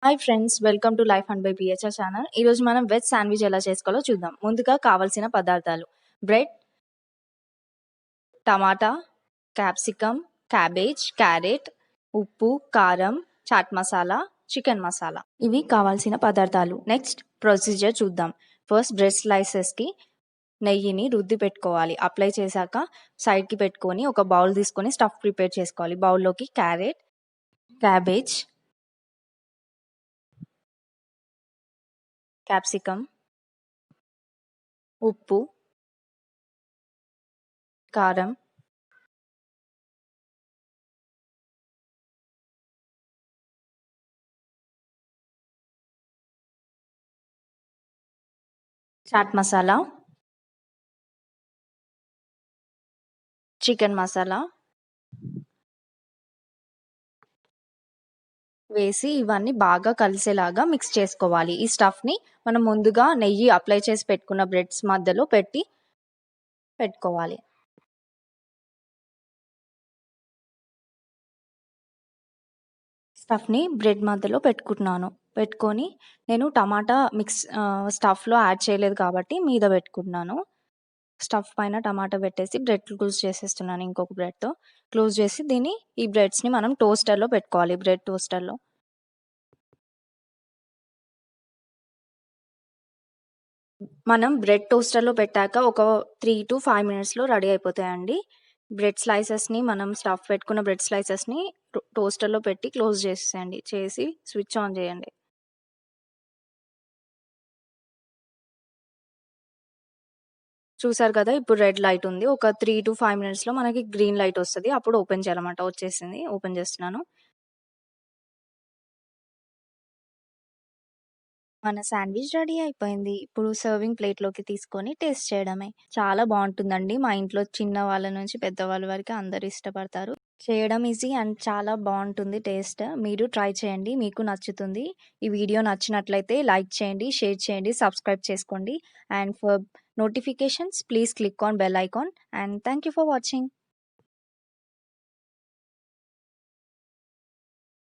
Hi friends, welcome to life and by PHR channel. ఈరోజు మనం veg sandwich ఎలా చేసుకోవాలో చూద్దాం. ముందుగా కావాల్సిన పదార్థాలు: బ్రెడ్, టమాటా, క్యాప్సికమ్, క్యాబేజ్, క్యారెట్, ఉప్పు, కారం, చాట్ మసాలా, చికెన్ మసాలా. ఇవి కావాల్సిన పదార్థాలు. నెక్స్ట్ ప్రొసీజర్ చూద్దాం. ఫస్ట్ బ్రెడ్ స్లైసెస్కి నెయ్యిని రుద్ది పెట్టుకోవాలి. అప్లై చేశాక సైడ్కి పెట్టుకొని ఒక బౌల్ తీసుకొని స్టఫ్ ప్రిపేర్ చేసుకోవాలి. బౌల్లోకి క్యారెట్, క్యాబేజ్, క్యాప్సికమ్, ఉప్పు, కారం, చాట్ మసాలా, చికెన్ మసాలా వేసి ఇవన్నీ బాగా కలిసేలాగా మిక్స్ చేసుకోవాలి. ఈ స్టఫ్ని మనం ముందుగా నెయ్యి అప్లై చేసి పెట్టుకున్న బ్రెడ్స్ మధ్యలో పెట్టుకోవాలి. స్టఫ్ని బ్రెడ్ మధ్యలో పెట్టుకొని నేను టమాటా స్టఫ్లో యాడ్ చేయలేదు కాబట్టి మీద పెట్టుకుంటున్నాను. స్టఫ్ పైన టమాటా పెట్టేసి బ్రెడ్ క్లోజ్ చేసేస్తున్నాను. ఇంకొక బ్రెడ్తో క్లోజ్ చేసి ఈ బ్రెడ్స్ని మనం టోస్టర్లో పెట్టుకోవాలి. బ్రెడ్ టోస్టర్లో మనం బ్రెడ్ టోస్టర్లో పెట్టాక ఒక 3 to 5 మినిట్స్లో రెడీ అయిపోతాయండి. బ్రెడ్ స్లైసెస్ని మనం స్టఫ్ పెట్టుకున్న బ్రెడ్ స్లైసెస్ని టోస్టర్లో పెట్టి క్లోజ్ చేసి స్విచ్ ఆన్ చేయండి. చూసారు కదా, ఇప్పుడు రెడ్ లైట్ ఉంది. ఒక 3 to 5 మినిట్స్లో మనకి గ్రీన్ లైట్ వస్తుంది. అప్పుడు ఓపెన్ చేయాలన్నమాట. వచ్చేసింది, ఓపెన్ చేస్తున్నాను. మన శాండ్విచ్ రెడీ అయిపోయింది. ఇప్పుడు సర్వింగ్ ప్లేట్లోకి తీసుకొని టేస్ట్ చేయడమే. చాలా బాగుంటుందండి. మా ఇంట్లో చిన్న వాళ్ళ నుంచి పెద్దవాళ్ళ వరకు అందరూ ఇష్టపడతారు. చేయడం ఈజీ అండ్ చాలా బాగుంటుంది టేస్ట్. మీరు ట్రై చేయండి, మీకు నచ్చుతుంది. ఈ వీడియో నచ్చినట్లయితే లైక్ చేయండి, షేర్ చేయండి, సబ్స్క్రైబ్ చేసుకోండి. And for notifications please click on bell icon. And thank you for watching.